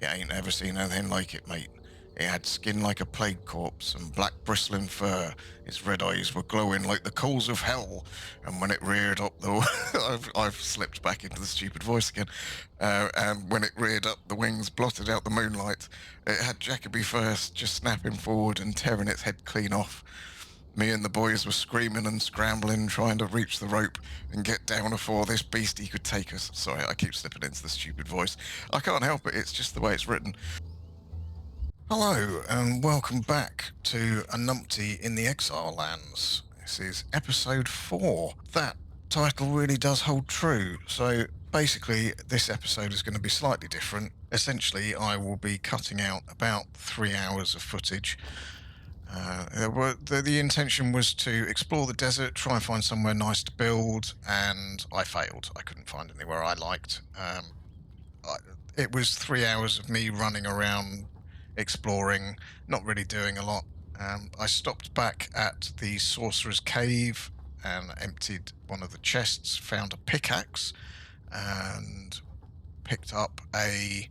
You ain't ever seen anything like it, mate. It had skin like a plague corpse and black bristling fur. Its red eyes were glowing like the coals of hell. And when it reared up the... I've slipped back into the stupid voice again. And when it reared up, the wings blotted out the moonlight. It had Jacoby first, just snapping forward and tearing its head clean off. Me and the boys were screaming and scrambling, trying to reach the rope and get down before this beastie could take us. Sorry, I keep slipping into the stupid voice. I can't help it, it's just the way it's written. Hello, and welcome back to a Numpty in the Exiled Lands. This is episode 4. That title really does hold true. So basically, this episode is going to be slightly different. Essentially, I will be cutting out about 3 hours of footage. The intention was to explore the desert, try and find somewhere nice to build, and I failed. I couldn't find anywhere I liked. It was 3 hours of me running around, exploring, not really doing a lot. I stopped back at the Sorcerer's Cave and emptied one of the chests, found a pickaxe, and picked up a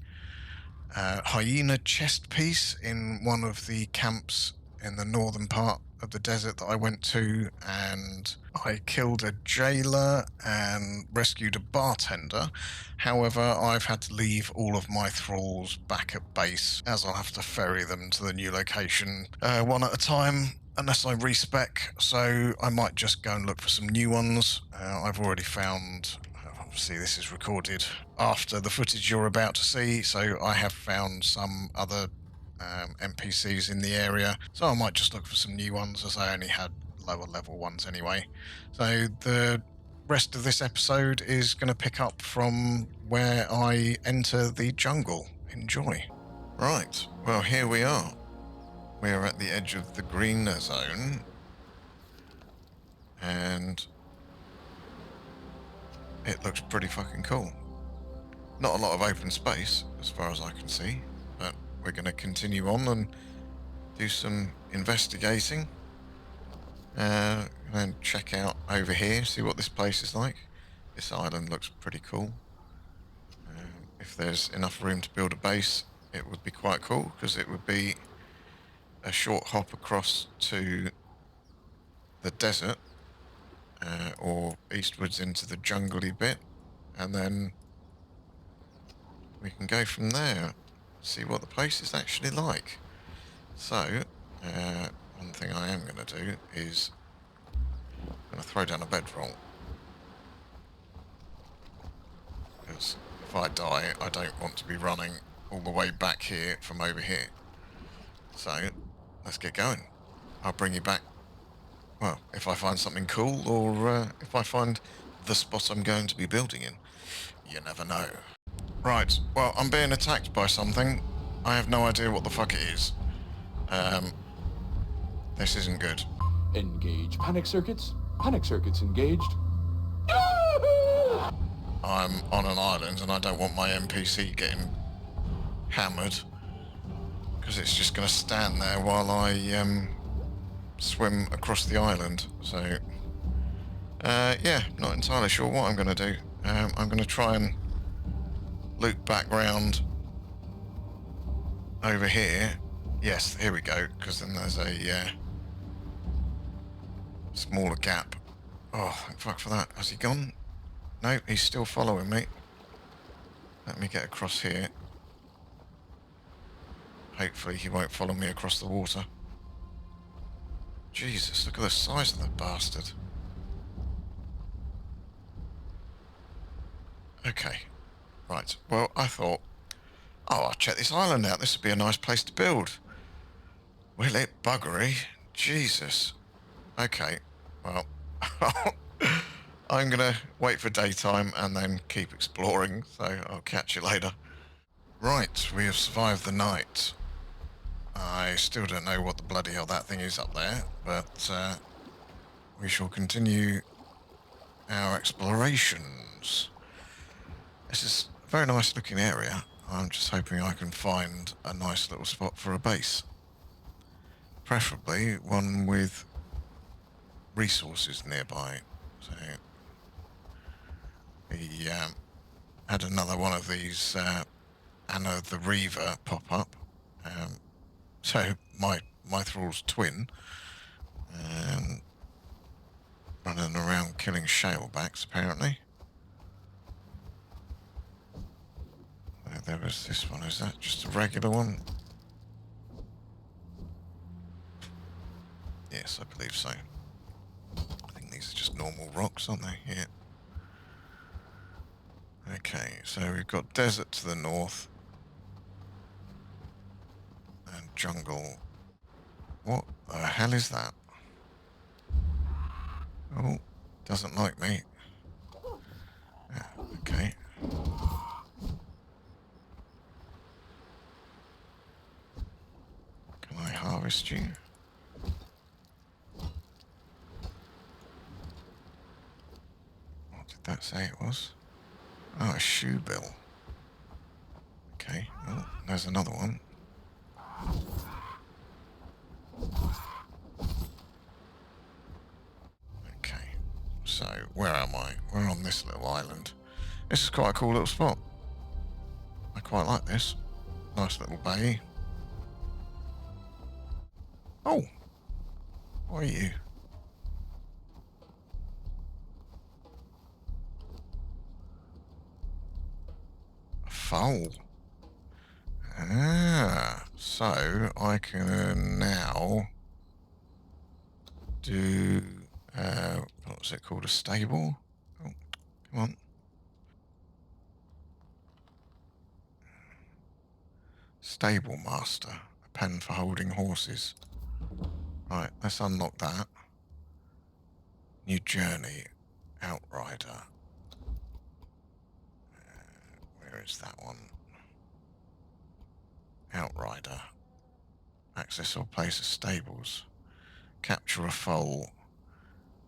hyena chest piece in one of the camps in the northern part of the desert that I went to, and I killed a jailer and rescued a bartender. However, I've had to leave all of my thralls back at base, as I'll have to ferry them to the new location one at a time, unless I respec, so I might just go and look for some new ones. I've already found... Obviously, this is recorded after the footage you're about to see, so I have found some other NPCs in the area, so I might just look for some new ones, as I only had lower level ones anyway. So the rest of this episode is going to pick up from where I enter the jungle. Enjoy. Right, well, here we are. We are at the edge of the green zone, and it looks pretty fucking cool. Not a lot of open space, as far as I can see, but we're going to continue on and do some investigating. And check out over here, see what this place is like. This island looks pretty cool. If there's enough room to build a base, it would be quite cool, because it would be a short hop across to the desert, or eastwards into the jungly bit, and then we can go from there, see what the place is actually like. So, one thing I am going to do is I'm going to throw down a bedroll, because if I die, I don't want to be running all the way back here from over here. So, let's get going. I'll bring you back, well, if I find something cool, or if I find the spot I'm going to be building in. You never know. Right, well, I'm being attacked by something. I have no idea what the fuck it is. This isn't good. Engage panic circuits. Panic circuits engaged. I'm on an island and I don't want my NPC getting hammered, because it's just going to stand there while I swim across the island. So, yeah, not entirely sure what I'm going to do. I'm going to try and loop back round over here. Yes, here we go, because then there's a smaller gap. Oh, thank fuck for that. Has he gone? No, he's still following me. Let me get across here. Hopefully he won't follow me across the water. Jesus, look at the size of the bastard. Okay. Right, well, I thought, oh, I'll check this island out. This would be a nice place to build. Will it buggery? Jesus. Okay, well, I'm going to wait for daytime and then keep exploring, so I'll catch you later. Right, we have survived the night. I still don't know what the bloody hell that thing is up there, but we shall continue our explorations. This is a very nice looking area. I'm just hoping I can find a nice little spot for a base. Preferably one with resources nearby. So we had another one of these Anna the Reaver pop up. So my thrall's twin, running around killing shalebacks apparently. There was this one. Is that just a regular one? Yes, I believe so. I think these are just normal rocks, aren't they? Yeah. Okay, so we've got desert to the north and jungle. What the hell is that? Oh, doesn't like me. Okay. Can I harvest you? What did that say it was? Oh, a shoe bill. Okay, oh, there's another one. Okay, so where am I? We're on this little island. This is quite a cool little spot. I quite like this. Nice little bay. Oh, what are you? A foal. Ah, so I can now do, what's it called, a stable? Oh, come on. Stable master, a pen for holding horses. Right, let's unlock that. New journey, outrider. Where is that one? Outrider. Access or place of stables. Capture a foal.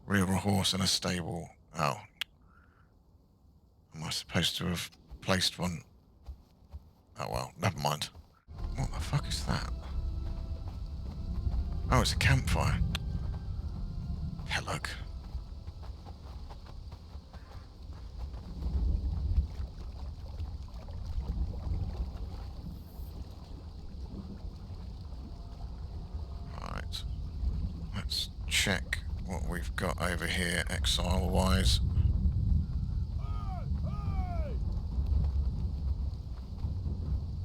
Rear a horse in a stable. Oh. Am I supposed to have placed one? Oh well, never mind. What the fuck is that? Oh, it's a campfire. Hello. Right. Let's check what we've got over here, exile-wise.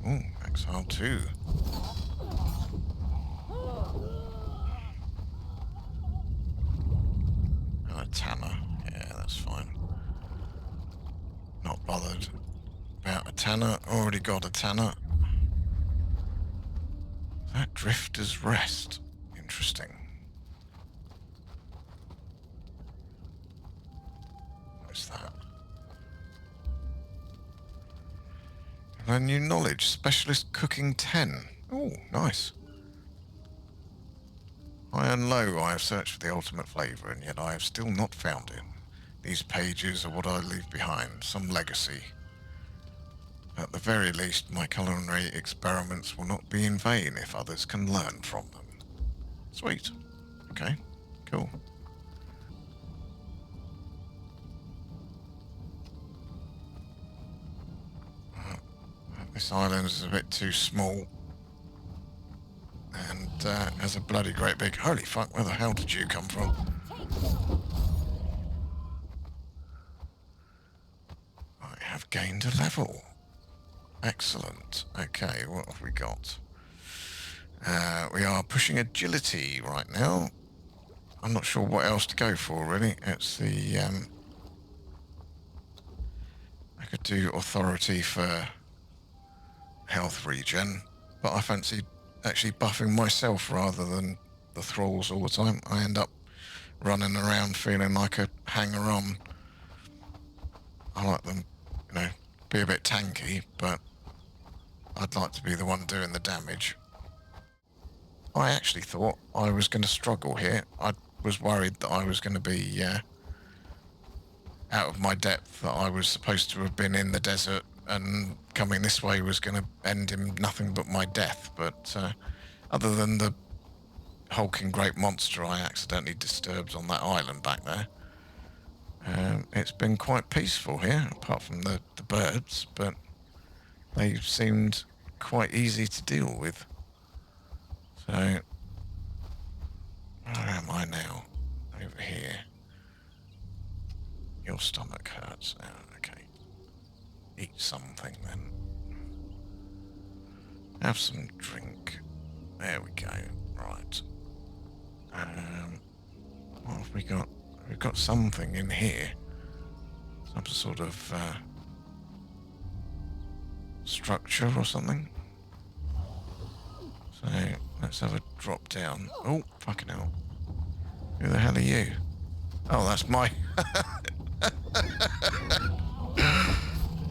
Ooh, Exile 2. And a Tanner. Yeah, that's fine. Not bothered about a Tanner. Already got a Tanner. That Drifter's Rest. Interesting. What's that? Learn new knowledge. Specialist cooking 10. Oh, nice. High and low, I have searched for the ultimate flavour, and yet I have still not found it. These pages are what I leave behind, some legacy. At the very least, my culinary experiments will not be in vain if others can learn from them. Sweet. Okay, cool. This island is a bit too small. And has a bloody great big... Holy fuck, where the hell did you come from? I have gained a level. Excellent. Okay, what have we got? We are pushing agility right now. I'm not sure what else to go for, really. It's the... I could do authority for health regen, but I fancied actually buffing myself rather than the thralls all the time. I end up running around feeling like a hanger-on. I like them, you know, be a bit tanky, but I'd like to be the one doing the damage. I actually thought I was going to struggle here. I was worried that I was going to be out of my depth, that I was supposed to have been in the desert, and coming this way was going to end in nothing but my death. But other than the hulking great monster I accidentally disturbed on that island back there, it's been quite peaceful here, apart from the birds. But They seemed quite easy to deal with. So, where am I now? Over here. Your stomach hurts. Oh, okay. Eat something then. Have some drink. There we go. Right. What have we got? We've got something in here. Some sort of structure or something. So let's have a drop down. Oh, fucking hell. Who the hell are you? Oh, that's my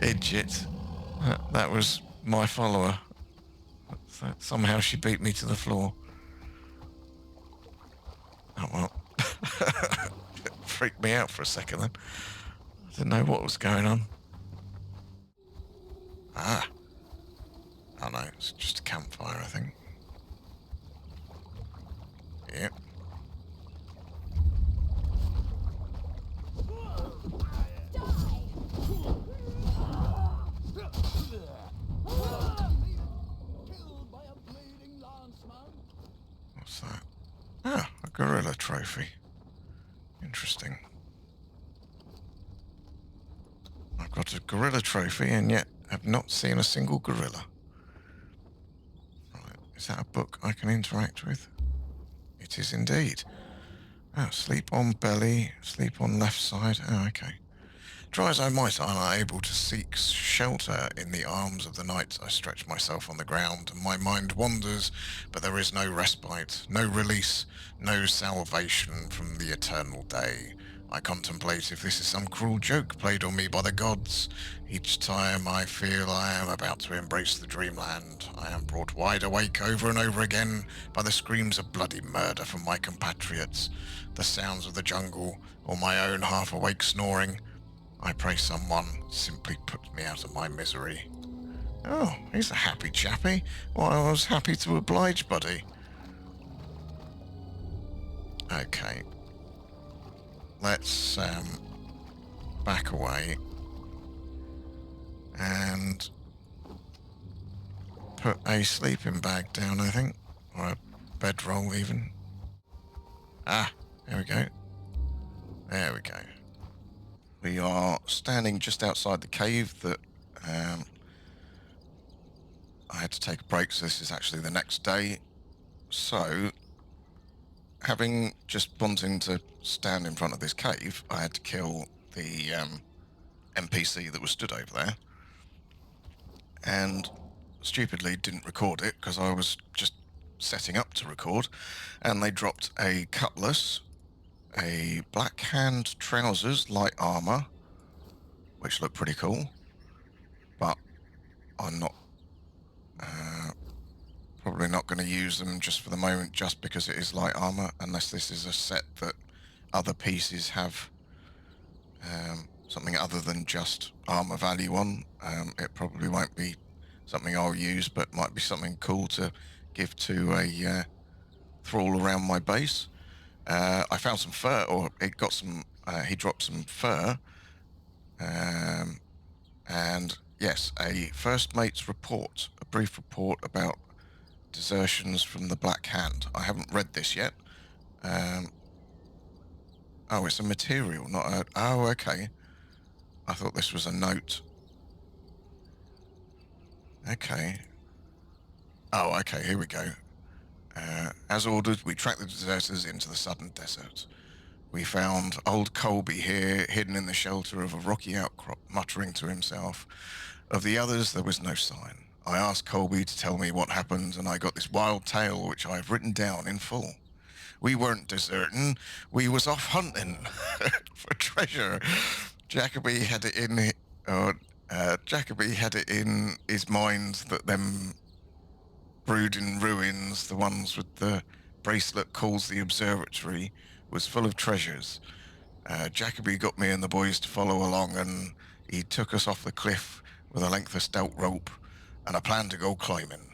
idiot. That was my follower. So somehow she beat me to the floor. Oh well. It freaked me out for a second then. I didn't know what was going on. Ah. Oh no, it's just a campfire, I think. Yep. What's that? Ah, a gorilla trophy. Interesting. I've got a gorilla trophy and yet have not seen a single gorilla. Right, is that a book I can interact with? It is indeed. Oh, sleep on belly, sleep on left side. Oh, okay. Try as I might, I'm unable to seek shelter in the arms of the night. I stretch myself on the ground, and my mind wanders, but there is no respite, no release, no salvation from the eternal day. I contemplate if this is some cruel joke played on me by the gods. Each time I feel I am about to embrace the dreamland, I am brought wide awake over and over again by the screams of bloody murder from my compatriots, the sounds of the jungle, or my own half-awake snoring. I pray someone simply put me out of my misery. Oh, he's a happy chappy. Well, I was happy to oblige, buddy. Okay. Let's back away and put a sleeping bag down, I think, or a bedroll even. Ah, there we go. There we go. We are standing just outside the cave that I had to take a break, so this is actually the next day. So, having just wanting to stand in front of this cave, I had to kill the NPC that was stood over there, and stupidly didn't record it because I was just setting up to record, and they dropped a cutlass, a black hand trousers, light armor, which looked pretty cool, but I'm not probably not going to use them just for the moment, just because it is light armor, unless this is a set that other pieces have something other than just armor value on. It probably won't be something I'll use, but might be something cool to give to a thrall around my base. I found some fur, or it got some, he dropped some fur, and yes, a first mate's report, a brief report about desertions from the Black Hand. I haven't read this yet. Oh, it's a material, not a... Oh, okay. I thought this was a note. Okay. Oh, okay, here we go. As ordered, we tracked the deserters into the southern desert. We found old Colby here, hidden in the shelter of a rocky outcrop, muttering to himself. Of the others, there was no sign. I asked Colby to tell me what happened, and I got this wild tale, which I have written down in full. We weren't deserting, we was off hunting for treasure. Jacoby had it in, Jacoby had it in his mind that them brooding ruins, the ones with the bracelet calls the observatory, was full of treasures. Jacoby got me and the boys to follow along, and he took us off the cliff with a length of stout rope and a plan to go climbing.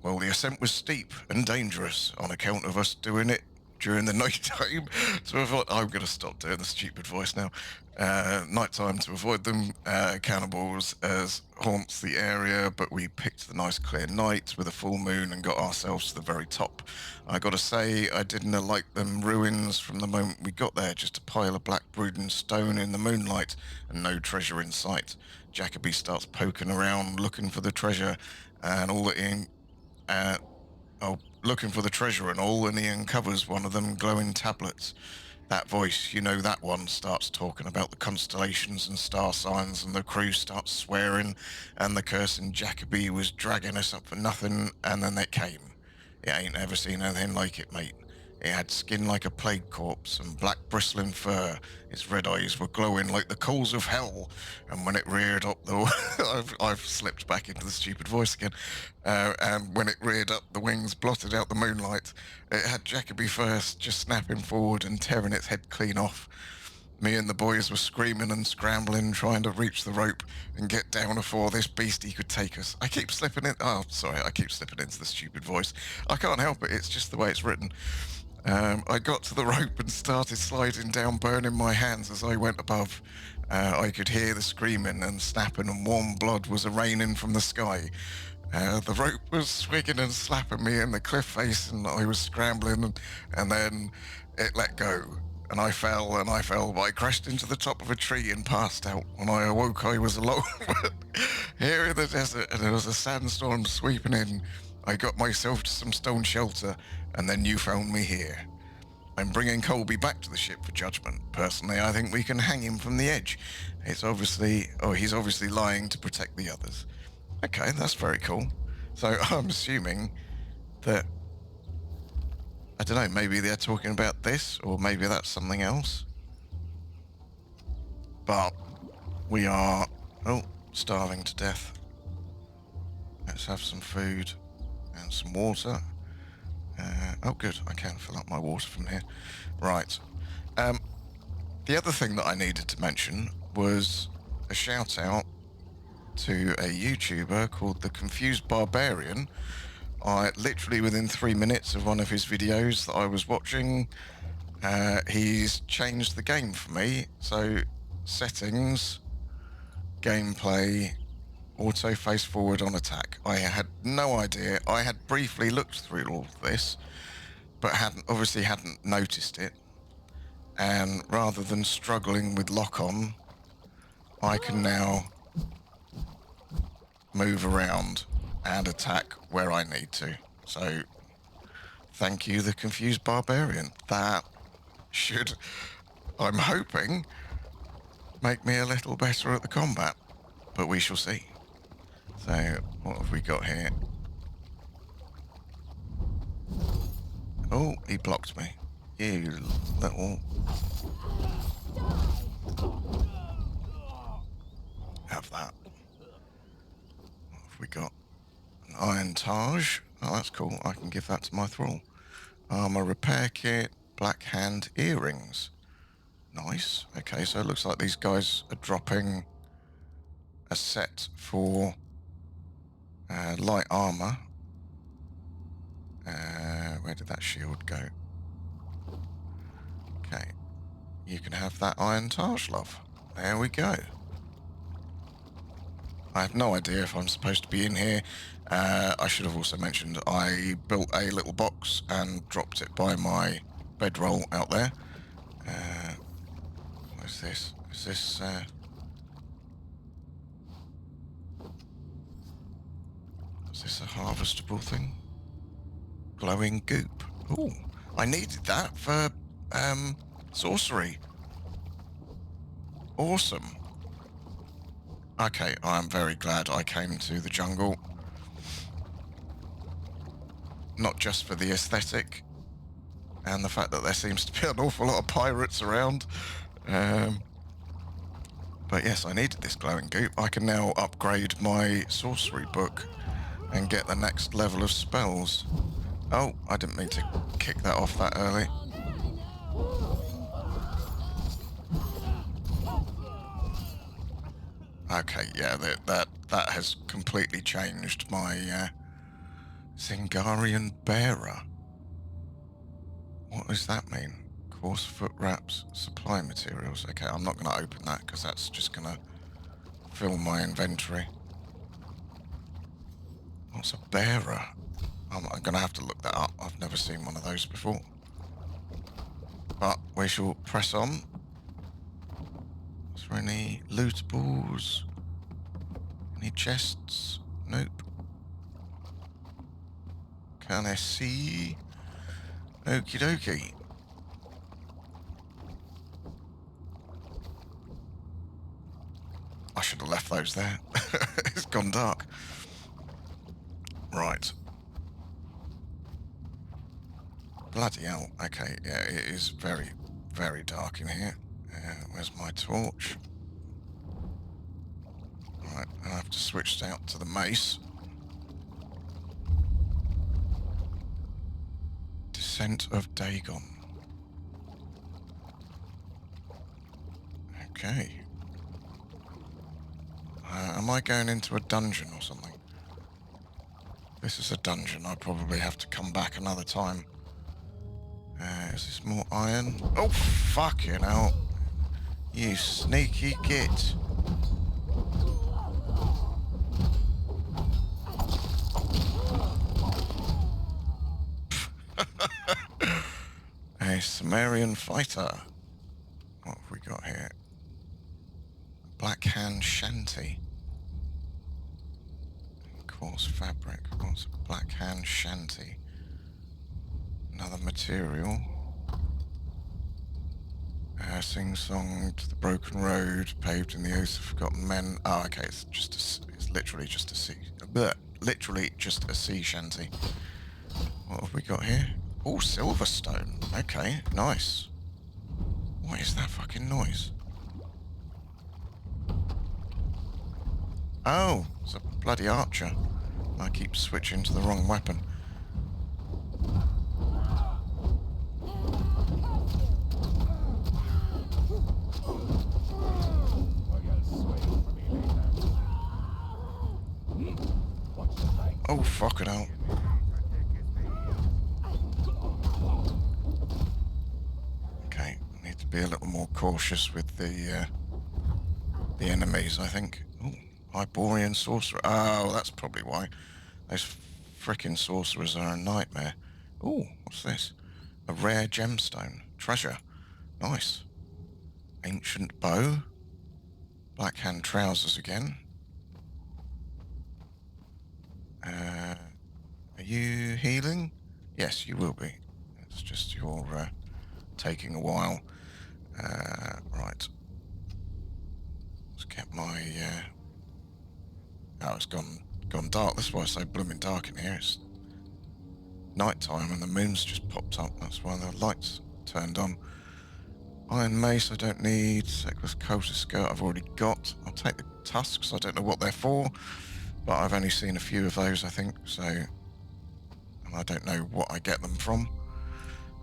Well, the ascent was steep and dangerous on account of us doing it during the night time, so I thought, I'm going to stop doing the stupid voice now. Nighttime to avoid them. Cannibals as haunts the area, but we picked the nice clear night with a full moon and got ourselves to the very top. I gotta say, I didn't like them ruins from the moment we got there, just a pile of black brooding stone in the moonlight and no treasure in sight. Jacoby starts poking around looking for the treasure, and all that in uh, oh, looking for the treasure and all, and he uncovers one of them glowing tablets. That voice, that one, starts talking about the constellations and star signs, and the crew starts swearing, and the cursing Jacoby was dragging us up for nothing, and then it came. It ain't ever seen anything like it, mate. It had skin like a plague corpse and black bristling fur. Its red eyes were glowing like the coals of hell, and when it reared up the I've slipped back into the stupid voice again. And when it reared up, the wings blotted out the moonlight. It had Jacoby first, just snapping forward and tearing its head clean off. Me and the boys were screaming and scrambling, trying to reach the rope and get down before this beastie could take us. I keep slipping in. Oh, sorry, I keep slipping into the stupid voice. I can't help it. It's just the way it's written. I got to the rope and started sliding down, burning my hands as I went above. I could hear the screaming and snapping, and warm blood was raining from the sky. The rope was swinging and slapping me in the cliff face, and I was scrambling, and then it let go. And I fell, but I crashed into the top of a tree and passed out. When I awoke, I was alone here in the desert, and there was a sandstorm sweeping in. I got myself to some stone shelter, and then you found me here. I'm bringing Colby back to the ship for judgment. Personally, I think we can hang him from the edge. He's obviously lying to protect the others. Okay, that's very cool. So I'm assuming that, I don't know, maybe they're talking about this, or maybe that's something else. But we are, starving to death. Let's have some food and some water. Good, I can fill up my water from here. Right. The other thing that I needed to mention was a shout out to a YouTuber called The Confused Barbarian. Literally within 3 minutes of one of his videos that I was watching, he's changed the game for me. So, settings, gameplay, auto face forward on attack. I had no idea. I had briefly looked through all of this, but hadn't noticed it. And rather than struggling with lock on, I can now move around and attack where I need to. So, thank you, The Confused Barbarian. That should, I'm hoping, make me a little better at the combat, but we shall see. So, what have we got here? Oh, he blocked me. You little... Have that. What have we got? An iron Taj. Oh, that's cool. I can give that to my thrall. Armor repair kit. Black hand earrings. Nice. Okay, so it looks like these guys are dropping a set for light armor. Where did that shield go? Okay. You can have that iron Taj, love. There we go. I have no idea if I'm supposed to be in here. I should have also mentioned I built a little box and dropped it by my bedroll out there. What's this? Is this... Is this a harvestable thing? Glowing goop. Ooh, I needed that for sorcery. Awesome. Okay, I'm very glad I came to the jungle. Not just for the aesthetic and the fact that there seems to be an awful lot of pirates around. But yes, I needed this glowing goop. I can now upgrade my sorcery book and get the next level of spells. Oh, I didn't mean to kick that off that early. Okay, yeah, that has completely changed my Zingarian Bearer. What does that mean? Coarse foot wraps, supply materials. Okay, I'm not going to open that because that's just going to fill my inventory. What's a bearer? I'm going to have to look that up. I've never seen one of those before. But we shall press on. Is there any lootables? Any chests? Nope. Can I see? Okie dokie. I should have left those there. It's gone dark. Right. Bloody hell. Okay, yeah, it is very, very dark in here. Where's my torch? Right, I have to switch out to the mace. Descent of Dagon. Okay. Am I going into a dungeon or something? This is a dungeon. I probably have to come back another time. Is this more iron? Oh, fuck you know. You sneaky git. A Sumerian fighter. What have we got here? Black hand shanty. Coarse fabric. What's a black hand shanty? Another material. Sing song to the broken road, paved in the oath of forgotten men. Oh, okay, it's literally just a sea. Literally just a sea shanty. What have we got here? Oh, silverstone. Okay, nice. What is that fucking noise? Oh, it's a bloody archer. I keep switching to the wrong weapon. Oh, fuck it out. Okay, I need to be a little more cautious with the enemies, I think. Oh, Iborian sorcerer. Oh, that's probably why. Those frickin' sorcerers are a nightmare. Oh, what's this? A rare gemstone. Treasure. Nice. Ancient bow. Black hand trousers again. Are you healing? Yes, you will be. It's just you're taking a while. Right. Let's get my... Oh, it's gone dark. That's why it's so blooming dark in here. It's night time and the moon's just popped up. That's why the lights turned on. Iron mace I don't need. Seckless coaster skirt I've already got. I'll take the tusks. I don't know what they're for, but I've only seen a few of those, I think, so... And I don't know what I get them from.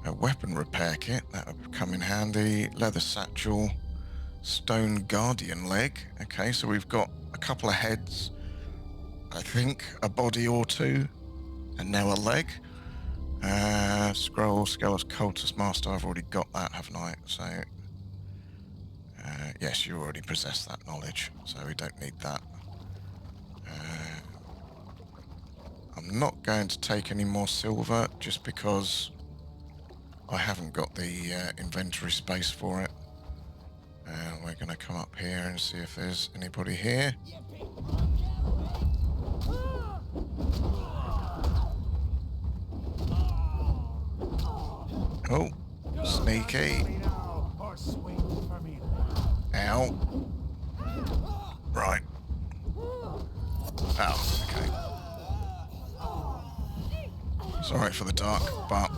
A weapon repair kit, that would come in handy. Leather satchel. Stone guardian leg. Okay, so we've got a couple of heads, I think, a body or two, and now a leg. Scroll, Skeleton, Cultist Master, I've already got that, haven't I? So, yes, you already possess that knowledge, so we don't need that. I'm not going to take any more silver, just because I haven't got the inventory space for it. We're going to come up here and see if there's anybody here. Oh, sneaky. Ow. Right. Oh, okay. Sorry for the dark, but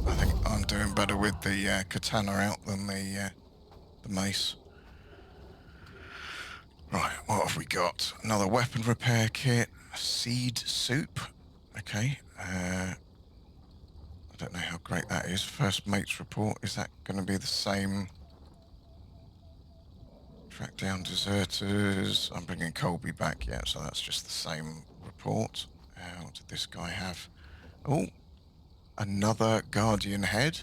I think I'm doing better with the katana out than the mace. Right, what have we got? Another weapon repair kit, seed soup. Okay. I don't know how great that is. First mate's report, is that going to be the same? Track down deserters. I'm bringing Colby back, yeah, so that's just the same report. What did this guy have? Oh, another guardian head.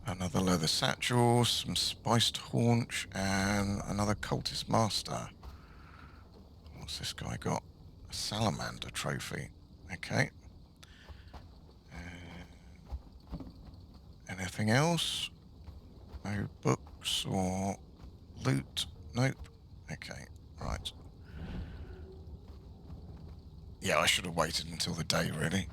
Another leather satchel, some spiced haunch, and another cultist master. What's this guy got? A salamander trophy. Okay. Anything else? No books or loot? Nope. Okay, right. Yeah, I should have waited until the day, really.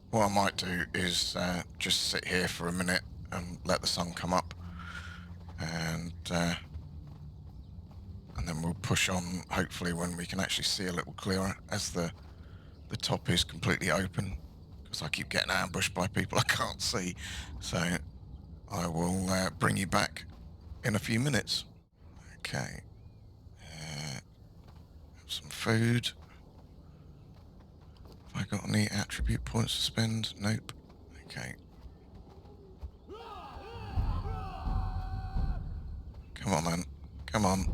What I might do is just sit here for a minute and let the sun come up, and then we'll push on, hopefully, when we can actually see a little clearer, as the top is completely open, because I keep getting ambushed by people I can't see. So I will bring you back in a few minutes. Okay. Have some food. Have I got any attribute points to spend? Nope. Okay. Come on, man. Come on.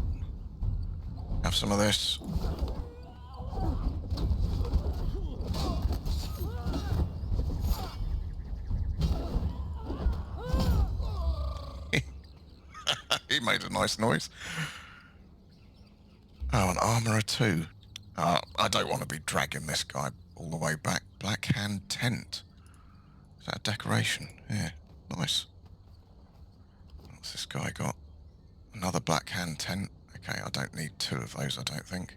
Have some of this. He made a nice noise. Oh, an armorer too. I don't want to be dragging this guy all the way back. Black Hand Tent. Is that a decoration? Yeah, nice. What's this guy got? Another Black Hand Tent. Okay, I don't need two of those, I don't think.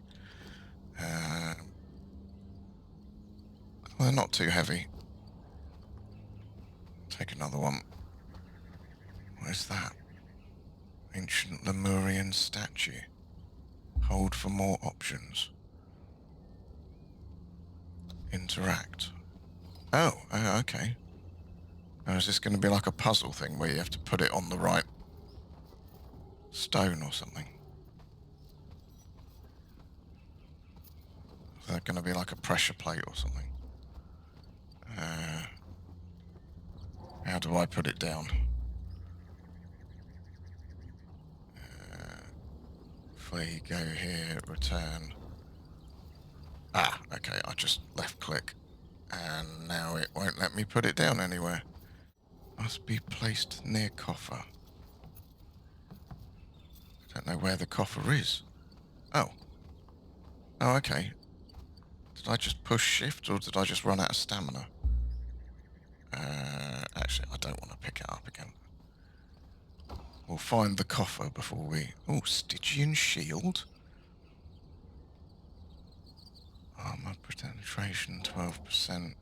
Well, they're not too heavy. Take another one. What is that? Ancient Lemurian statue. Hold for more options. Interact. Oh, okay. Now, is this going to be like a puzzle thing where you have to put it on the right stone or something? Is that going to be like a pressure plate or something? How do I put it down? If we go here, return. Ah, okay, I just left click. And now it won't let me put it down anywhere. Must be placed near coffer. I don't know where the coffer is. Oh. Oh, okay. Did I just push shift, or did I just run out of stamina? Actually, I don't want to pick it up again. We'll find the coffer before we... Oh, Stygian shield. Armor penetration 12%.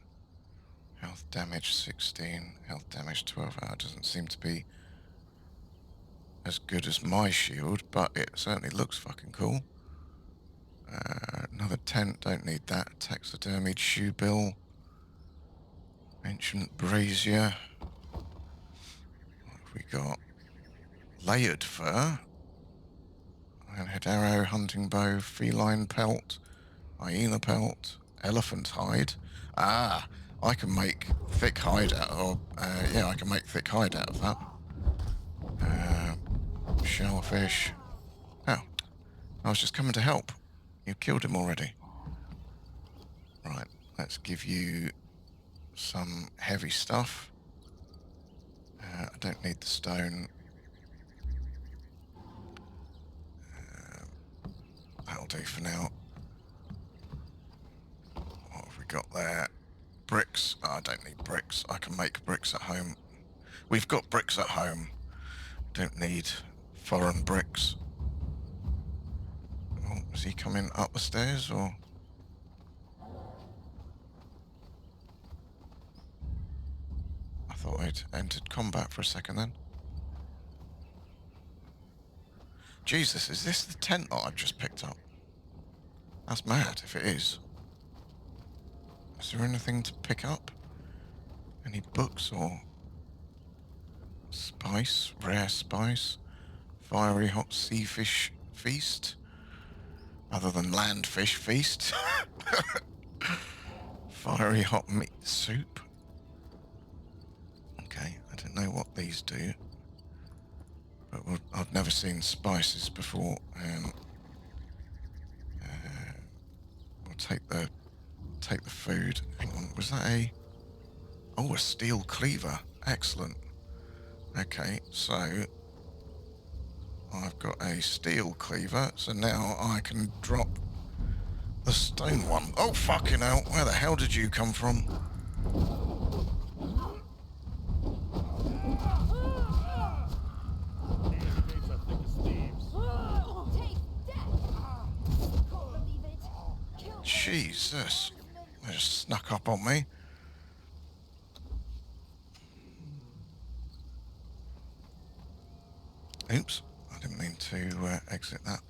Health damage 16. Health damage 12. That doesn't seem to be as good as my shield, but it certainly looks fucking cool. Another tent, don't need that. Taxidermied shoe bill. Ancient brazier. What have we got? Layered fur. Ironhead arrow, hunting bow, feline pelt, hyena pelt, elephant hide. Ah, I can make thick hide out of, yeah, I can make thick hide out of that. Shellfish. Oh, I was just coming to help. You killed him already. Right, let's give you some heavy stuff. I don't need the stone. That'll do for now. What have we got there? Bricks. Oh, I don't need bricks. I can make bricks at home. We've got bricks at home. Don't need foreign bricks. Oh, is he coming up the stairs, or? I thought I'd entered combat for a second then. Jesus, is this the tent that I've just picked up? That's mad, if it is. Is there anything to pick up? Any books or spice? Rare spice? Fiery hot sea fish feast? Other than land fish feast? Fiery hot meat soup? Okay, I don't know what these do. But I've never seen spices before. We'll take the take the food. Hang on, was that a... Oh, a steel cleaver. Excellent. Okay, so I've got a steel cleaver, so now I can drop the stone one. Oh, fucking hell. Where the hell did you come from? Jesus. They just snuck up on me. Oops. I didn't mean to exit that.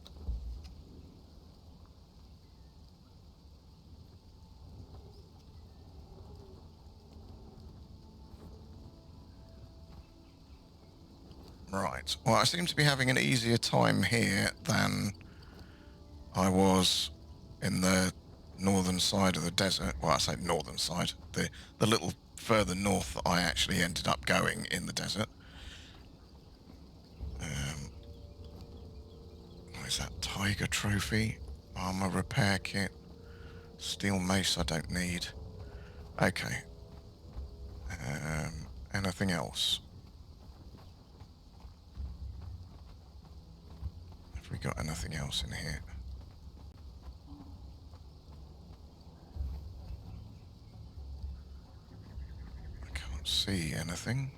Right. Well, I seem to be having an easier time here than I was in the northern side of the desert. Well, I say northern side. The little further north that I actually ended up going in the desert. What is that? Tiger trophy? Armor repair kit. Steel mace I don't need. Okay. Anything else? Have we got anything else in here? I can't see anything.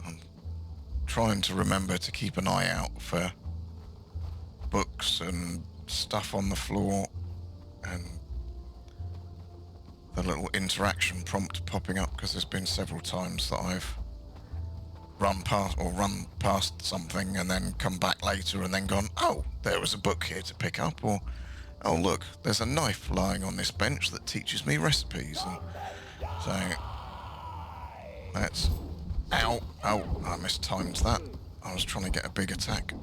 I'm trying to remember to keep an eye out for books and stuff on the floor and the little interaction prompt popping up, because there's been several times that I've run past something and then come back later and then gone, oh, there was a book here to pick up, or oh look, there's a knife lying on this bench that teaches me recipes. And so that's... Ow! Oh, I mistimed that. I was trying to get a big attack.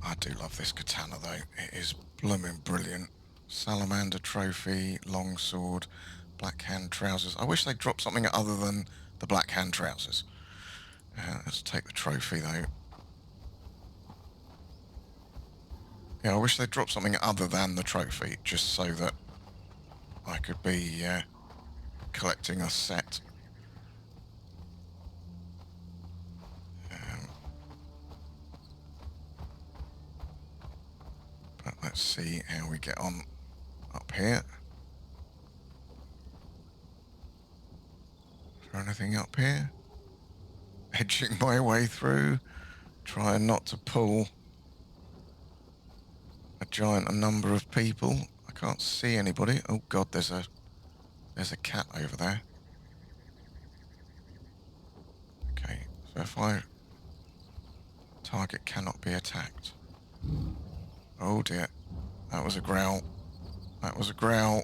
I do love this katana though. It is blooming brilliant. Salamander trophy, longsword, black hand trousers. I wish they'd drop something other than the black hand trousers. Let's take the trophy though. Yeah, I wish they'd drop something other than the trophy, just so that I could be collecting a set. But let's see how we get on up here. Is there anything up here? Edging my way through, trying not to pull a giant number of people. I can't see anybody. Oh god, there's a cat over there. Okay, so if target cannot be attacked. Oh dear, that was a growl. That was a growl.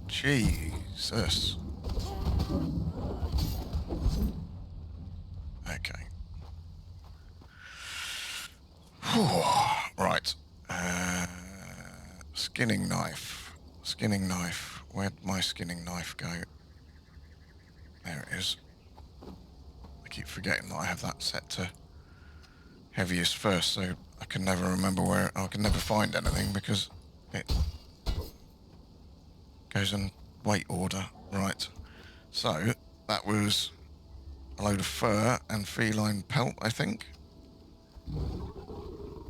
Jesus. Okay. Whew. Right. Skinning knife. Skinning knife. Where'd my skinning knife go? There it is. I keep forgetting that I have that set to heaviest first, so I can never remember where... I can never find anything because it goes in weight order. Right. So, that was a load of fur and feline pelt, I think.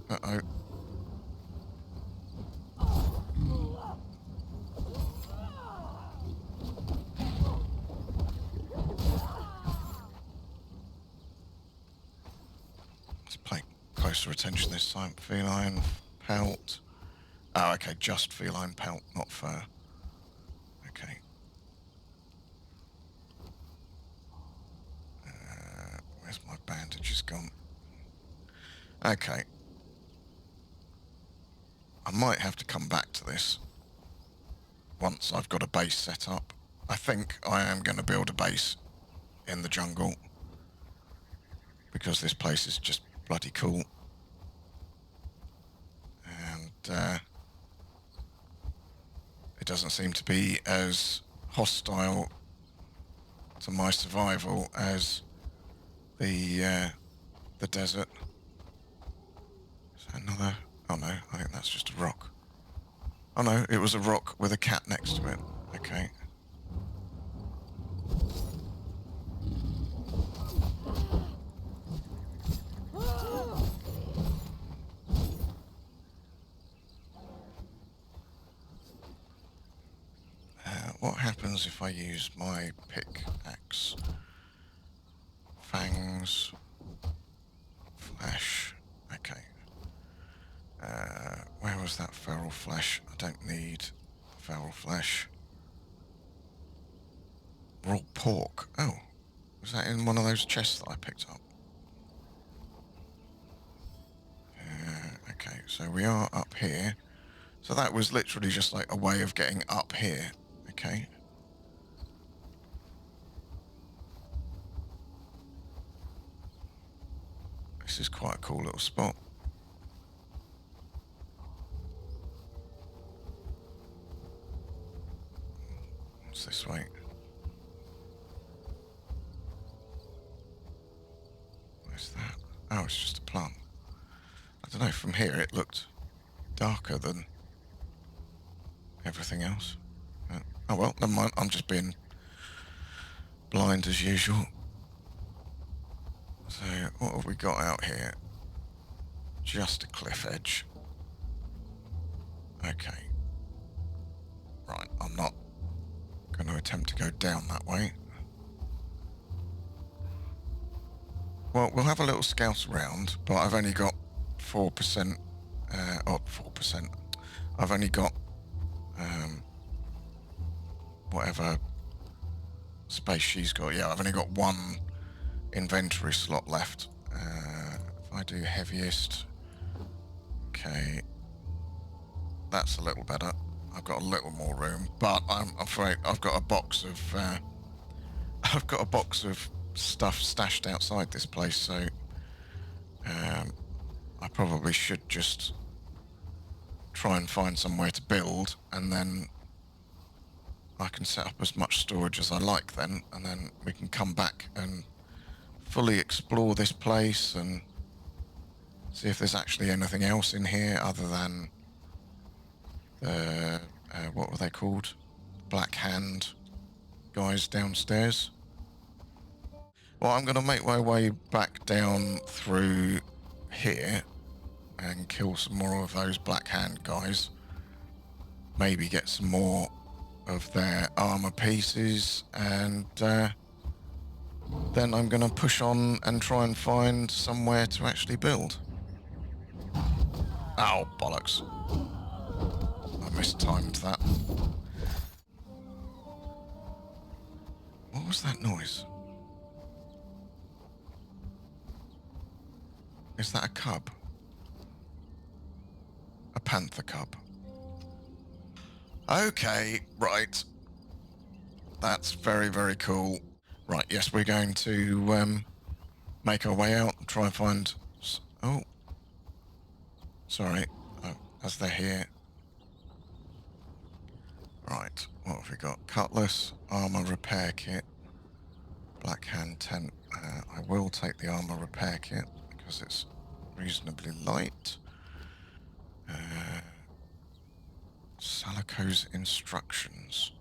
Uh-oh. Let's pay closer attention this time. Feline pelt. Oh, okay, just feline pelt, not fur. Okay. Where's my bandages gone? Okay. I might have to come back to this once I've got a base set up. I think I am going to build a base in the jungle because this place is just bloody cool. And it doesn't seem to be as hostile to my survival as the desert. Is that another? Oh no, I think that's just a rock. Oh no, it was a rock with a cat next to it. Okay. What happens if I use my pickaxe? Fangs. Flesh. Okay. Where was that feral flesh? I don't need feral flesh. Raw pork. Oh. Was that in one of those chests that I picked up? Okay, so we are up here. So that was literally just like a way of getting up here. Okay. This is quite a cool little spot. What's this way? Where's that? Oh, it's just a plant. I don't know, from here it looked darker than everything else. Oh well, never mind, I'm just being blind as usual. So, what have we got out here? Just a cliff edge. Okay. Right, I'm not going to attempt to go down that way. Well, we'll have a little scout around, but I've only got 4%, 4%. I've only got, whatever space she's got. Yeah, I've only got one inventory slot left. If I do heaviest, okay, that's a little better. I've got a little more room, but I'm afraid I've got a box of, I've got a box of stuff stashed outside this place, so I probably should just try and find somewhere to build, and then I can set up as much storage as I like then, and then we can come back and fully explore this place and see if there's actually anything else in here other than the, what were they called? Black Hand guys downstairs. Well, I'm going to make my way back down through here and kill some more of those Black Hand guys. Maybe get some more of their armor pieces, and then I'm going to push on and try and find somewhere to actually build. Oh, bollocks. I mistimed that. What was that noise? Is that a cub? A panther cub. Okay, right. That's very, very cool. Right, yes, we're going to make our way out and try and find... Oh. Sorry. Oh, as they're here. Right, what have we got? Cutlass, armor repair kit, Black Hand tent. I will take the armor repair kit because it's reasonably light. Salico's instructions.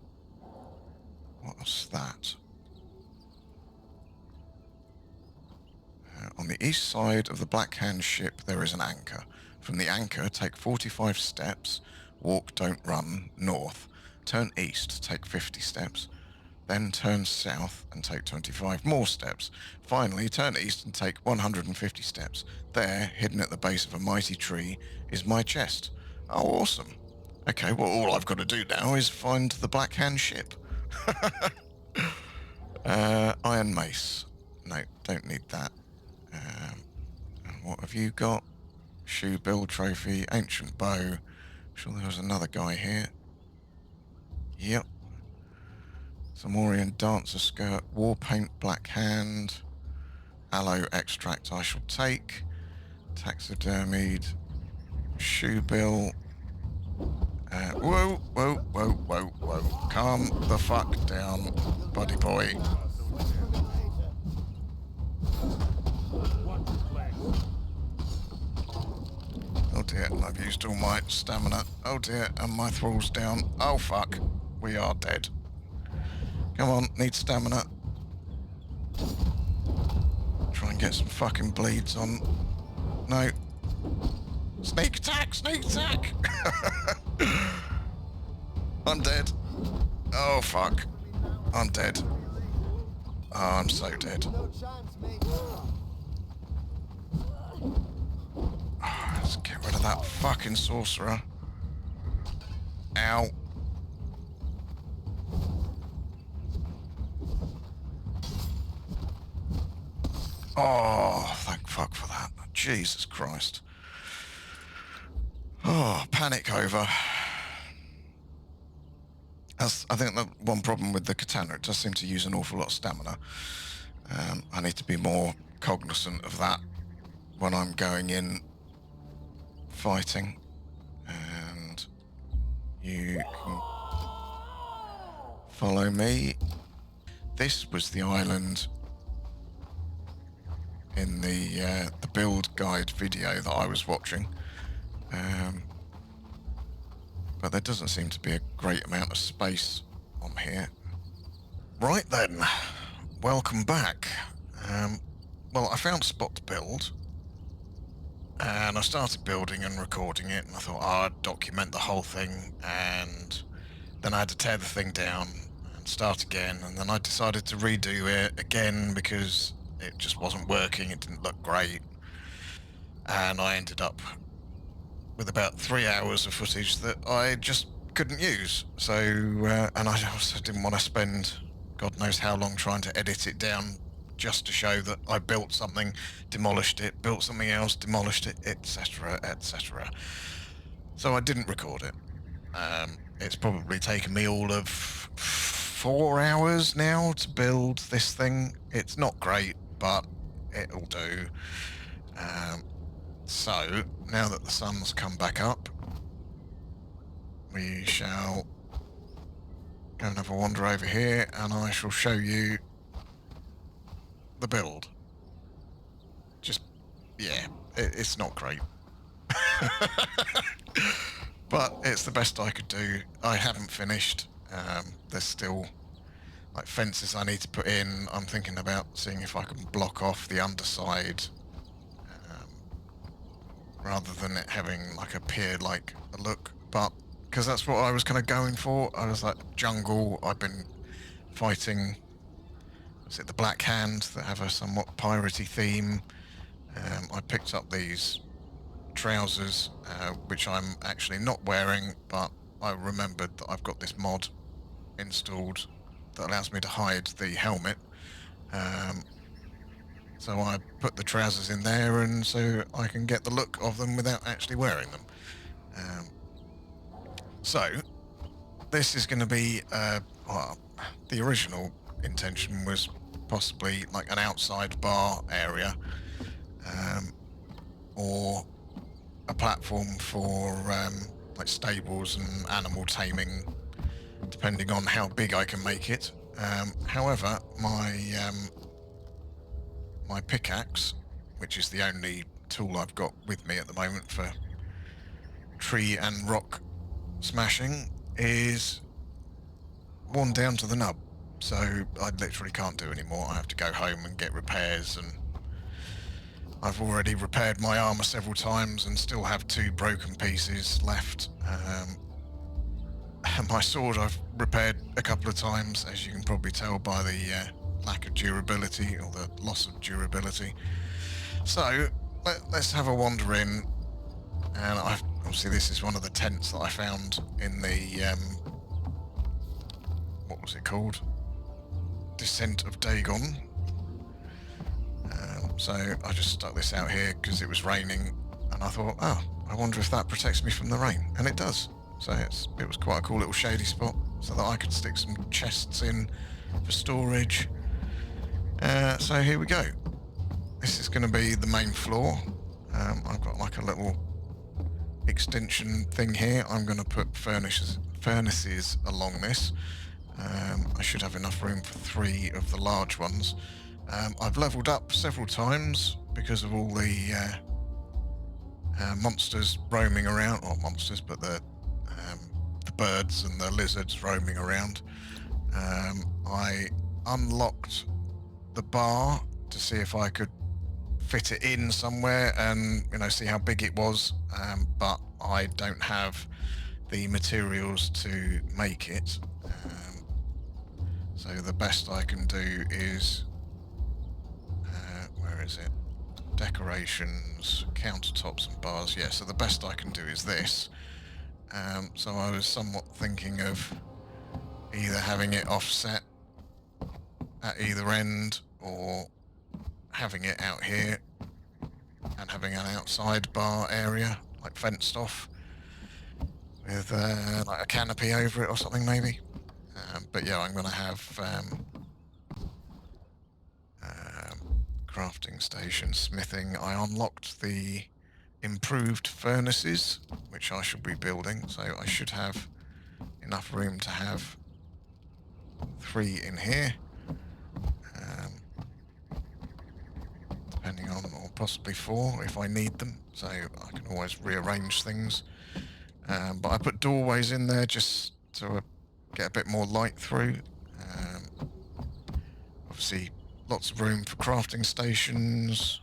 What's that? On the east side of the Black Hand ship, there is an anchor. From the anchor, take 45 steps, walk, don't run, north. Turn east, take 50 steps. Then turn south and take 25 more steps. Finally, turn east and take 150 steps. There, hidden at the base of a mighty tree, is my chest. Oh, awesome. Okay, well, all I've got to do now is find the Black Hand ship. Iron mace. No, don't need that. And what have you got? Shoe build trophy, ancient bow. I'm sure there was another guy here. Yep. Samorian dancer skirt, war paint, Black Hand, aloe extract I shall take, taxidermied, shoe bill. Whoa, whoa, whoa, whoa, whoa. Calm the fuck down, buddy boy. dear, I've used all my stamina. Oh dear, and my thrall's down. Oh fuck, we are dead. Come on, need stamina. Try and get some fucking bleeds on. No. Sneak attack, sneak attack! I'm dead. Oh fuck. I'm dead. Oh, I'm so dead. Oh, let's get rid of that fucking sorcerer. Ow. Oh, thank fuck for that. Jesus Christ. Oh, panic over. I think the one problem with the katana, it does seem to use an awful lot of stamina. I need to be more cognizant of that when I'm going in fighting. And you can follow me. This was the island in the build guide video that I was watching. But there doesn't seem to be a great amount of space on here. Right then, welcome back. Well, I found a spot to build, and I started building and recording it, and I thought, I'd document the whole thing, and then I had to tear the thing down and start again, and then I decided to redo it again because it just wasn't working, it didn't look great, and I ended up with about 3 hours of footage that I just couldn't use. So, and I also didn't want to spend God knows how long trying to edit it down just to show that I built something, demolished it, built something else, demolished it, etc., etc. So I didn't record it. It's probably taken me all of 4 hours now to build this thing. It's not great, but it'll do. So, now that the sun's come back up, we shall go and have a wander over here, and I shall show you the build. Just, yeah, it's not great. But it's the best I could do. I haven't finished. There's still like fences I need to put in. I'm thinking about seeing if I can block off the underside rather than it having like a pier-like a look, but because that's what I was kind of going for. I was like, jungle, I've been fighting, was it the Black Hand, that have a somewhat piratey theme. I picked up these trousers, which I'm actually not wearing, but I remembered that I've got this mod installed that allows me to hide the helmet. So I put the trousers in there, and so I can get the look of them without actually wearing them. So this is going to be, well, the original intention was possibly like an outside bar area, or a platform for like stables and animal taming, depending on how big I can make it. However, my pickaxe, which is the only tool I've got with me at the moment for tree and rock smashing, is worn down to the nub. So I literally can't do anymore. I have to go home and get repairs, and I've already repaired my armor several times and still have 2 broken pieces left. My sword I've repaired a couple of times, as you can probably tell by the lack of durability, or the loss of durability. So let's have a wander in, and obviously this is one of the tents that I found in the what was it called? Descent of Dagon. So I just stuck this out here because it was raining, and I thought, oh, I wonder if that protects me from the rain, and it does. So it was quite a cool little shady spot, so that I could stick some chests in for storage. So here we go. This is going to be the main floor. I've got like a little extension thing here. I'm going to put furnaces along this. I should have enough room for 3 of the large ones. I've leveled up several times because of all the monsters roaming around, or monsters, but the birds and the lizards roaming around. I unlocked the bar to see if I could fit it in somewhere and see how big it was, but I don't have the materials to make it. So the best I can do is where is it? Decorations, countertops and bars. Yeah, so the best I can do is this. So I was somewhat thinking of either having it offset at either end or having it out here and having an outside bar area, like fenced off, with like a canopy over it or something maybe. But yeah, I'm going to have crafting station, smithing. I unlocked the improved furnaces, which I should be building, so I should have enough room to have 3 in here. Depending on, or possibly 4 if I need them, so I can always rearrange things. But I put doorways in there just to get a bit more light through. Obviously, lots of room for crafting stations.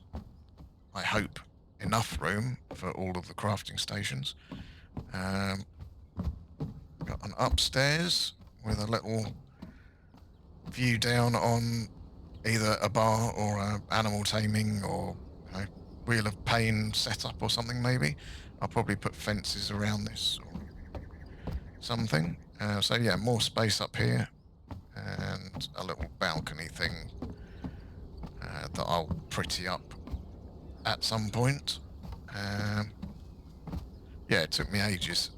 I hope enough room for all of the crafting stations. Got an upstairs with a little view down on either a bar or a animal taming or wheel of pain setup or something maybe. I'll probably put fences around this or something. So yeah, more space up here and a little balcony thing that I'll pretty up at some point. Yeah, it took me ages.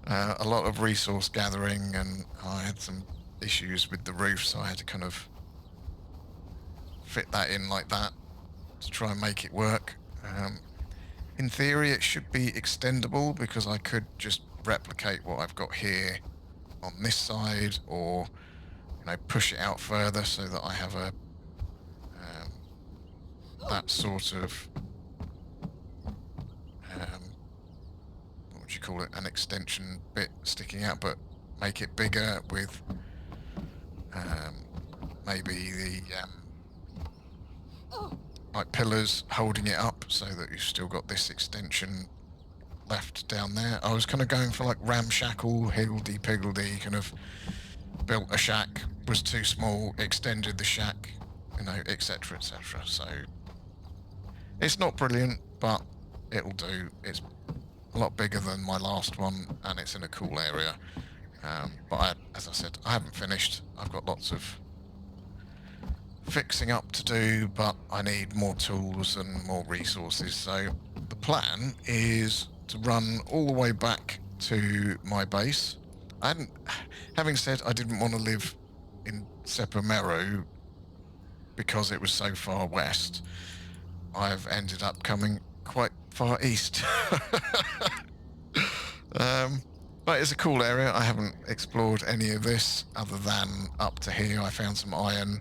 A lot of resource gathering, and I had some issues with the roof, so I had to kind of fit that in like that to try and make it work. In theory, it should be extendable because I could just replicate what I've got here on this side, or push it out further so that I have a that sort of what would you call it, an extension bit sticking out, but make it bigger with maybe the like pillars holding it up so that you've still got this extension left down there. I was kind of going for like ramshackle, higgledy-piggledy, kind of built a shack, was too small, extended the shack, etc., etc. So it's not brilliant, but it'll do. It's a lot bigger than my last one, and it's in a cool area. But as I said, I haven't finished. I've got lots of fixing up to do, but I need more tools and more resources. So the plan is to run all the way back to my base. Having said I didn't want to live in Sepameru because it was so far west, I've ended up coming quite far east. But it's a cool area. I haven't explored any of this other than up to here. I found some iron,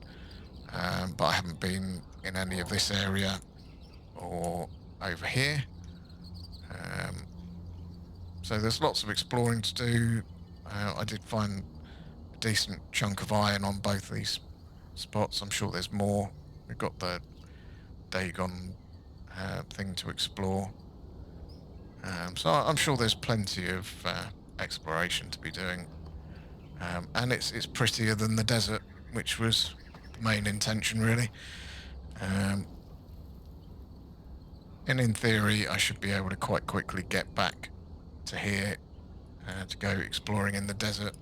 but I haven't been in any of this area or over here. So there's lots of exploring to do. I did find a decent chunk of iron on both these spots. I'm sure there's more. We've got the Dagon thing to explore. So I'm sure there's plenty of exploration to be doing. And it's prettier than the desert, which was the main intention, really. And in theory, I should be able to quite quickly get back to here to go exploring in the desert.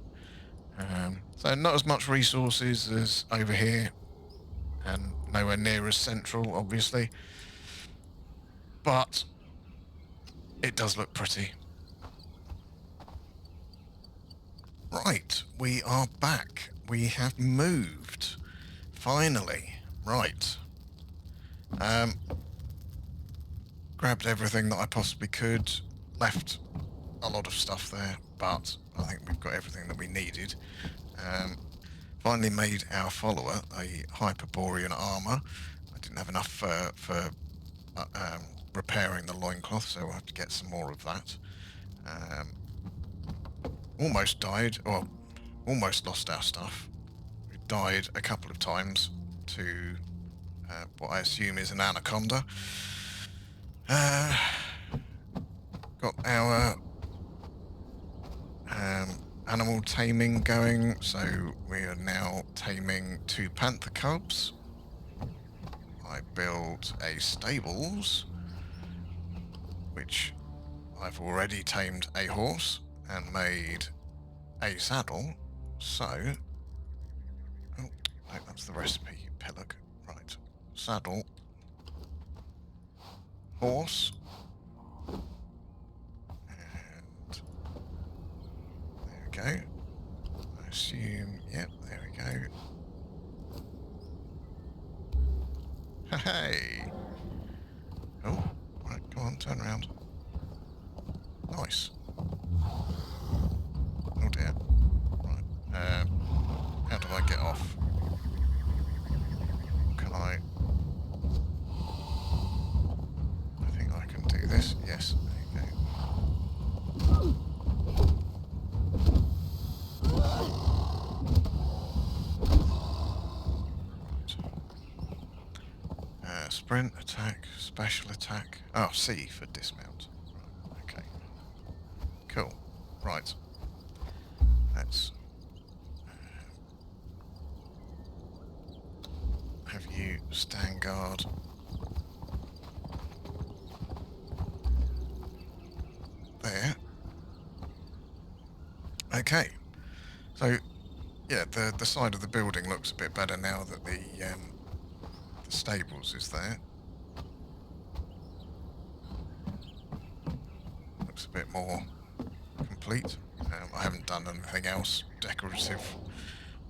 So not as much resources as over here, and nowhere near as central, obviously. But it does look pretty. Right, we are back. We have moved. Finally. Right. Grabbed everything that I possibly could. Left a lot of stuff there, but I think we've got everything that we needed. Finally made our follower a Hyperborean armor. I didn't have enough for repairing the loincloth, so we'll have to get some more of that. Almost died, or almost lost our stuff. We died a couple of times to what I assume is an anaconda. Got our animal taming going, so we are now taming 2 panther cubs. I built a stables, which I've already tamed a horse and made a saddle, so... Oh, no, that's the recipe, pillock. Right, saddle, horse, and there we go. I assume, yep, there we go. Hey! Oh, right, go on, turn around. Nice. Oh dear. Right, how do I get off? Can I think I can do this. Yes, there you go. Right. Sprint, attack, special attack. Oh, C for dismount. Right, okay. Cool. Right. Let's have you stand guard. There. Okay. So, yeah, the side of the building looks a bit better now that the stables is there. Looks a bit more complete. I haven't done anything else decorative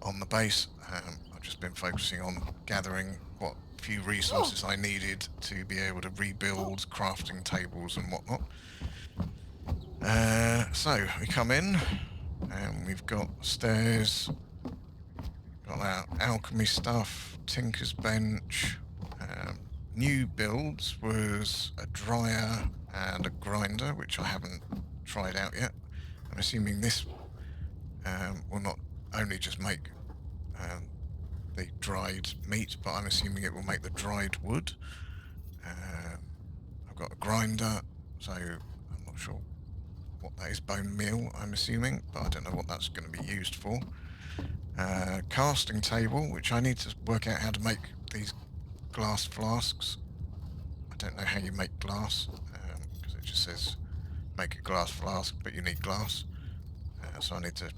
on the base. I've just been focusing on gathering what few resources I needed to be able to rebuild crafting tables and whatnot. So we come in and we've got stairs, got our alchemy stuff, tinker's bench. New builds was a dryer and a grinder, which I haven't tried out yet. I'm assuming this will not only just make the dried meat, but I'm assuming it will make the dried wood. I've got a grinder, so I'm not sure what that is. Bone meal, I'm assuming, but I don't know what that's going to be used for. Casting table, which I need to work out how to make these glass flasks. I don't know how you make glass, because it just says make a glass flask, but you need glass. So I need to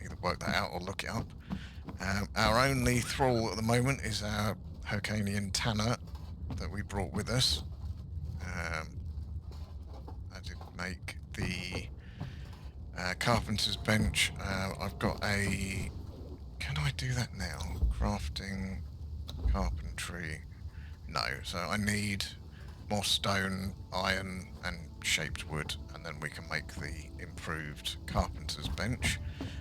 either work that out or look it up. Our only thrall at the moment is our Hyrcanian Tanner that we brought with us. I did make the carpenter's bench. I've got a... Can I do that now? Crafting, carpentry... No, so I need more stone, iron, and shaped wood, and then we can make the improved carpenter's bench.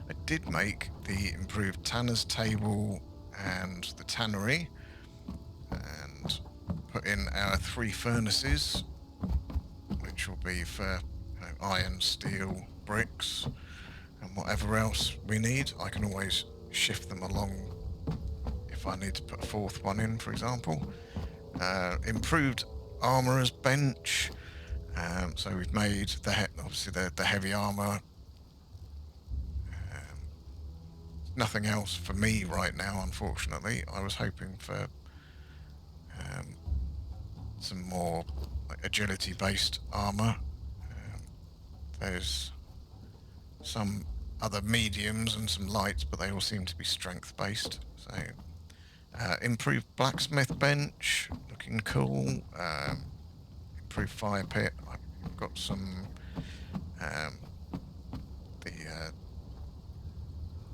I did make the improved tanner's table and the tannery, and put in our 3 furnaces, which will be for iron, steel, bricks, and whatever else we need. I can always shift them along if I need to put a 4th one in, for example. Improved armourer's bench. So we've made obviously the heavy armour. Nothing else for me right now, unfortunately. I was hoping for some more agility-based armour. There's some other mediums and some lights, but they all seem to be strength-based. So improved blacksmith bench, looking cool. Improved fire pit. I've got some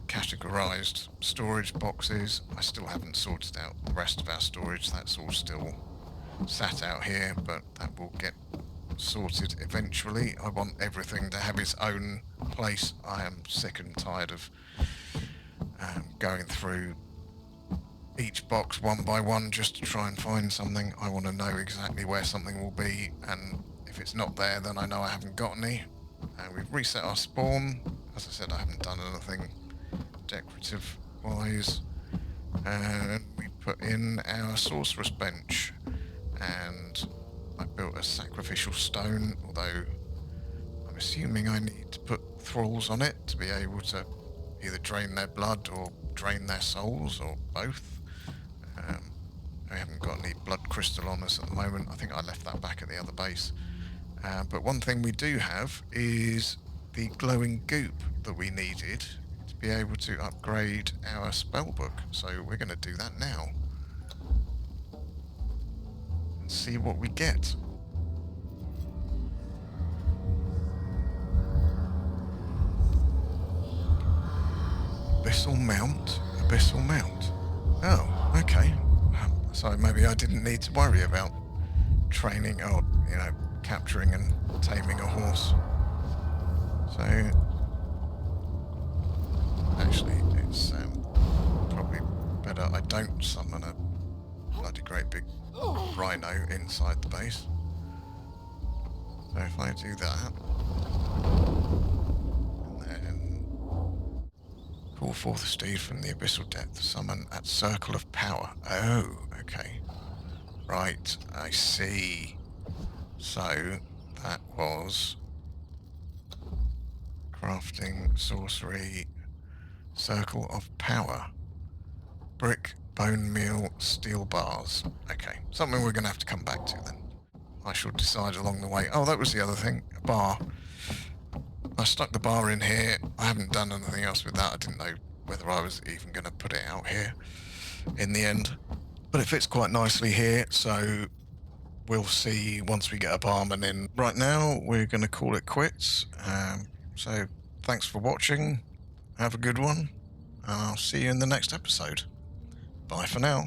categorized storage boxes. I still haven't sorted out the rest of our storage. That's all still sat out here, but that will get sorted eventually. I want everything to have its own place. I am sick and tired of going through each box one by one just to try and find something. I want to know exactly where something will be, and if it's not there, then I know I haven't got any. And we've reset our spawn. As I said, I haven't done anything decorative wise. And we put in our sorceress bench, and I built a sacrificial stone, although I'm assuming I need to put thralls on it to be able to either drain their blood or drain their souls, or both. I haven't got any blood crystal on us at the moment. I think I left that back at the other base. But one thing we do have is the glowing goop that we needed to be able to upgrade our spell book. So we're going to do that now and see what we get. Abyssal Mount, Abyssal Mount. Oh, okay. So maybe I didn't need to worry about training or, capturing and taming a horse. So, actually, it's probably better I don't summon a bloody great big rhino inside the base. So if I do that, and then call forth a steed from the abyssal depth, summon at Circle of Power. Oh, okay. Right, I see. So that was crafting, sorcery, Circle of Power, brick, bone meal, steel bars. Okay, something we're going to have to come back to then. I shall decide along the way. Oh, that was the other thing, a bar. I stuck the bar in here. I haven't done anything else with that. I didn't know whether I was even going to put it out here in the end. But it fits quite nicely here, so we'll see once we get a barman in. Right now, we're going to call it quits. So thanks for watching. Have a good one. And I'll see you in the next episode. Bye for now.